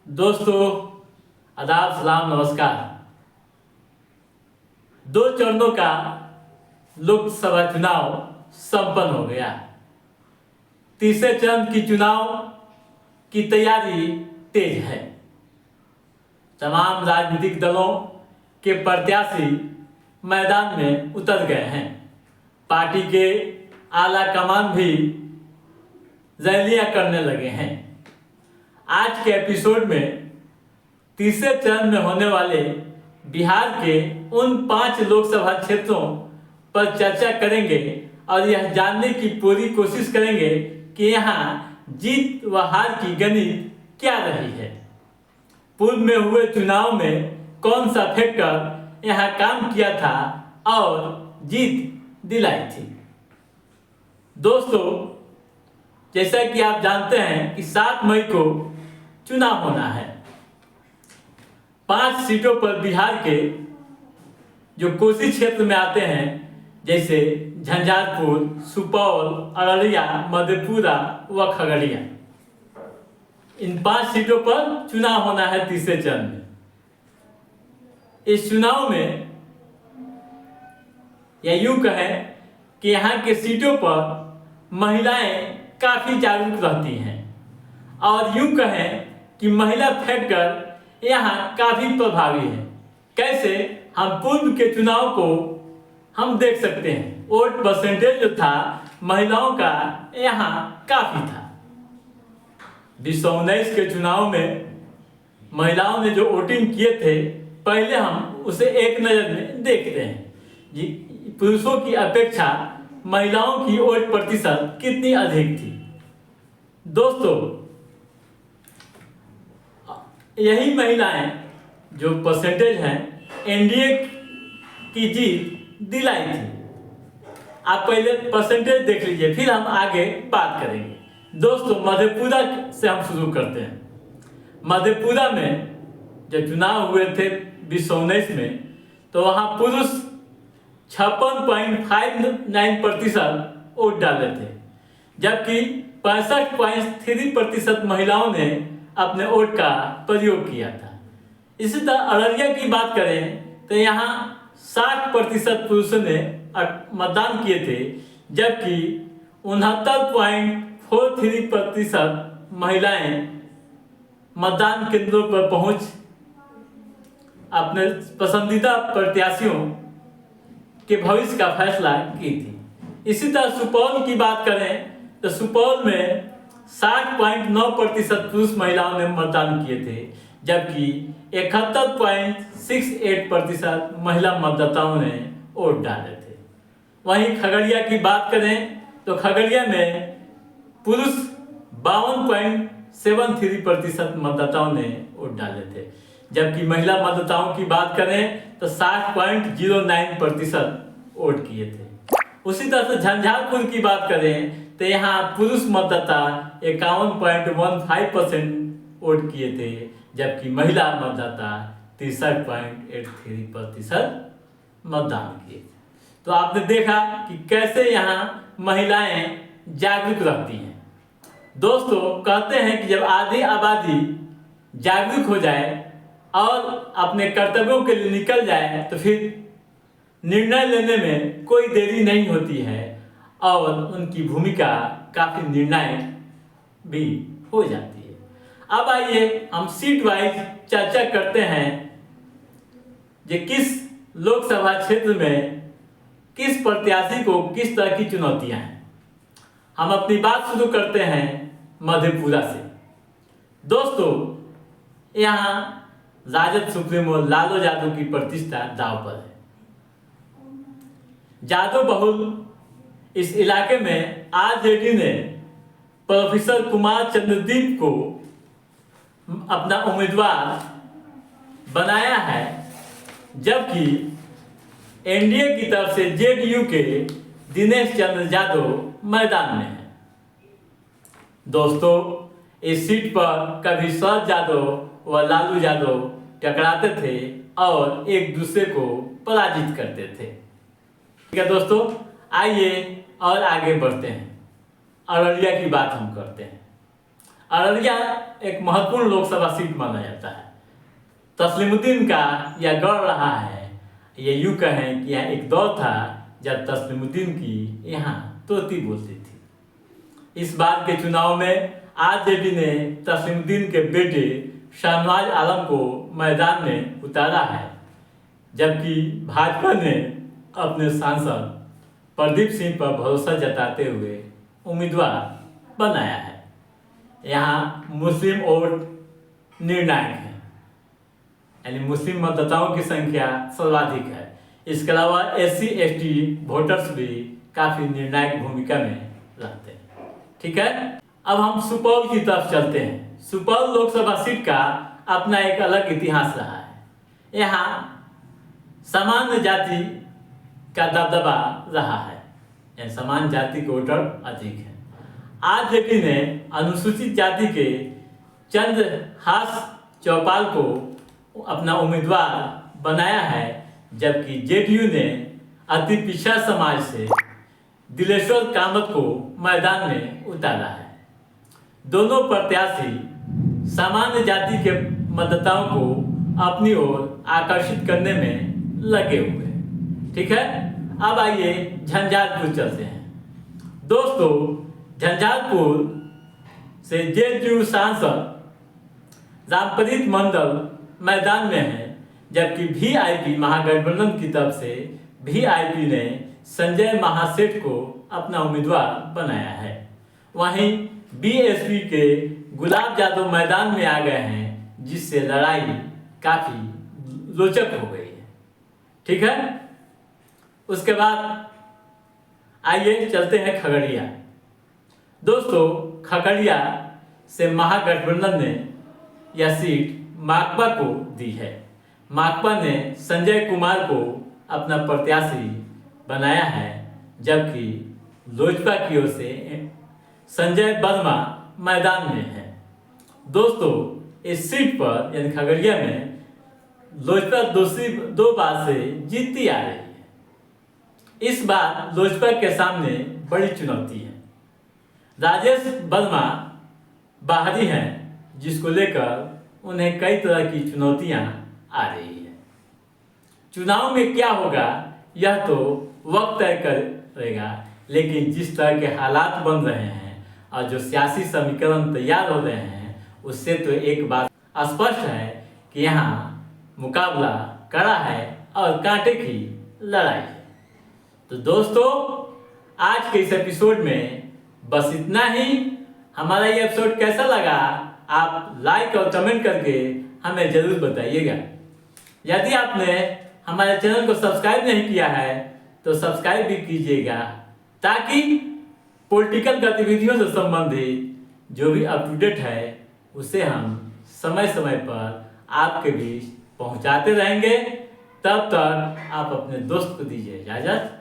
दोस्तों, आदाब, सलाम, नमस्कार। दो चरणों का लोकसभा चुनाव संपन्न हो गया। तीसरे चरण की चुनाव की तैयारी तेज है। तमाम राजनीतिक दलों के प्रत्याशी मैदान में उतर गए हैं। पार्टी के आला कमान भी रैलियां करने लगे हैं। आज के एपिसोड में तीसरे चरण में होने वाले बिहार के उन 5 लोकसभा क्षेत्रों पर चर्चा करेंगे और यह जानने की पूरी कोशिश करेंगे कि यहाँ जीत व हार की गणित क्या रही है। पूर्व में हुए चुनाव में कौन सा फैक्टर यहाँ काम किया था और जीत दिलाई थी। दोस्तों, जैसा कि आप जानते हैं कि 7 मई को चुनाव होना है। 5 सीटों पर बिहार के जो कोसी क्षेत्र में आते हैं, जैसे झंझारपुर, सुपौल, अररिया, मधेपुरा व खगड़िया, इन 5 सीटों पर चुनाव होना है तीसरे चरण में। इस चुनाव में या यूं कहें कि यहाँ के सीटों पर महिलाएं काफी जागरूक रहती हैं और यूं कहें कि महिला फैक्टर यहाँ काफी प्रभावी है। कैसे? हम पूर्व के चुनाव को हम देख सकते हैं। वोट परसेंटेज जो था महिलाओं का यहाँ काफी था। 2019 के चुनाव में महिलाओं ने जो वोटिंग किए थे, पहले हम उसे एक नजर में देखते हैं। पुरुषों की अपेक्षा महिलाओं की वोट प्रतिशत कितनी अधिक थी। दोस्तों, यही महिलाएं जो परसेंटेज हैं एनडीए की जीत दिलाई थी। आप पहले परसेंटेज देख लीजिए, फिर हम आगे बात करेंगे। दोस्तों, मधेपुरा से हम शुरू करते हैं। मधेपुरा में जब चुनाव हुए थे 2019 में, तो वहाँ पुरुष 56.59% वोट डाले थे, जबकि 65.3% महिलाओं ने अपने वोट का प्रयोग किया था। इसी तरह अररिया की बात करें तो यहाँ 60% पुरुषों ने मतदान किए थे, जबकि 69.43% महिलाएं मतदान केंद्रों पर पहुंच अपने पसंदीदा प्रत्याशियों के भविष्य का फैसला की थी। इसी तरह सुपौल की बात करें तो सुपौल में 60.9% पुरुष महिलाओं ने मतदान किए थे, जबकि 71.68% महिला मतदाताओं ने वोट डाले थे। वहीं खगड़िया की बात करें तो खगड़िया में पुरुष 52.73% मतदाताओं ने वोट डाले थे, जबकि महिला मतदाताओं की बात करें तो 60.09% वोट किए थे। उसी तरह से झंझारपुर की बात करें तो यहाँ पुरुष मतदाता 51.15% वोट किए थे, जबकि महिला मतदाता 63.83% मतदान किए थे। तो आपने देखा कि कैसे यहाँ महिलाएं जागरूक रहती हैं। दोस्तों, कहते हैं कि जब आधी आबादी जागरूक हो जाए और अपने कर्तव्यों के लिए निकल जाए तो फिर निर्णय लेने में कोई देरी नहीं होती है और उनकी भूमिका काफी निर्णायक भी हो जाती है। अब आइए हम सीट वाइज चर्चा करते हैं कि किस लोकसभा क्षेत्र में किस प्रत्याशी को किस तरह की चुनौतियां हैं। हम अपनी बात शुरू करते हैं मधेपुरा से। दोस्तों, यहाँ राजद सुप्रीमो लालू यादव की प्रतिष्ठा दांव पर है। यादव बहुल इस इलाके में आरजेडी ने प्रोफेसर कुमार चंद्रदीप को अपना उम्मीदवार बनाया है, जबकि एनडीए की तरफ से जेडीयू के दिनेश चंद्र यादव मैदान में है। दोस्तों, इस सीट पर कभी शरद यादव व लालू यादव टकराते थे और एक दूसरे को पराजित करते थे। ठीक है दोस्तों, आइए और आगे बढ़ते हैं। अररिया की बात हम करते हैं। अररिया एक महत्वपूर्ण लोकसभा सीट माना जाता है। तस्लीमुद्दीन का यह गढ़ रहा है। ये यूँ कहें कि यह एक दौर था जब तस्लीमुद्दीन की यहाँ तोती बोलती थी। इस बार के चुनाव में आरजेडी ने तस्लीमुद्दीन के बेटे शाहनवाज आलम को मैदान में उतारा है, जबकि भाजपा ने अपने सांसद प्रदीप सिंह पर भरोसा जताते हुए उम्मीदवार बनाया है। यहाँ मुस्लिम वोट निर्णायक है, यानी मुस्लिम मतदाताओं की संख्या सर्वाधिक है। इसके अलावा SC ST वोटर्स भी काफ़ी निर्णायक भूमिका में रहते हैं। ठीक है, अब हम सुपौल की तरफ चलते हैं। सुपौल लोकसभा सीट का अपना एक अलग इतिहास रहा है। यहाँ सामान्य जाति का दबदबा रहा है, यानी सामान्य जाति के वोटर अधिक है। आरजेडी ने अनुसूचित जाति के चंद्रहास चौपाल को अपना उम्मीदवार बनाया है, जबकि जेडीयू ने अति पिछड़ा समाज से दिलेश्वर कामत को मैदान में उतारा है। दोनों प्रत्याशी सामान्य जाति के मतदाताओं को अपनी ओर आकर्षित करने में लगे हुए हैं। ठीक है, अब आइए झंझारपुर चलते हैं। दोस्तों, झंझारपुर से जेडीयू सांसद रामप्रीत मंडल मैदान में है, जबकि वीआईपी महागठबंधन की तरफ से वीआईपी ने संजय महासेठ को अपना उम्मीदवार बनाया है। वहीं बीएसपी के गुलाब यादव मैदान में आ गए हैं, जिससे लड़ाई काफी रोचक हो गई है। ठीक है, उसके बाद आइए चलते हैं खगड़िया। दोस्तों, खगड़िया से महागठबंधन ने यह सीट माकपा को दी है। माकपा ने संजय कुमार को अपना प्रत्याशी बनाया है, जबकि लोजपा की ओर से संजय वर्मा मैदान में है। दोस्तों, इस सीट पर यानी खगड़िया में लोजपा दो बार से जीतती आ रही है। इस बार लोजपा के सामने बड़ी चुनौती है। राजेश वर्मा बाहरी हैं, जिसको लेकर उन्हें कई तरह की चुनौतियां आ रही है। चुनाव में क्या होगा यह तो वक्त तय करेगा, लेकिन जिस तरह के हालात बन रहे हैं और जो सियासी समीकरण तैयार हो रहे हैं, उससे तो एक बात स्पष्ट है कि यहाँ मुकाबला कड़ा है और कांटे की लड़ाई है। तो दोस्तों, आज के इस एपिसोड में बस इतना ही। हमारा ये एपिसोड कैसा लगा आप लाइक और कमेंट करके हमें जरूर बताइएगा। यदि आपने हमारे चैनल को सब्सक्राइब नहीं किया है तो सब्सक्राइब भी कीजिएगा, ताकि पॉलिटिकल गतिविधियों से संबंधित जो भी अप टू डेट है उसे हम समय समय पर आपके बीच पहुंचाते रहेंगे। तब तक आप अपने दोस्त को दीजिए इजाजत।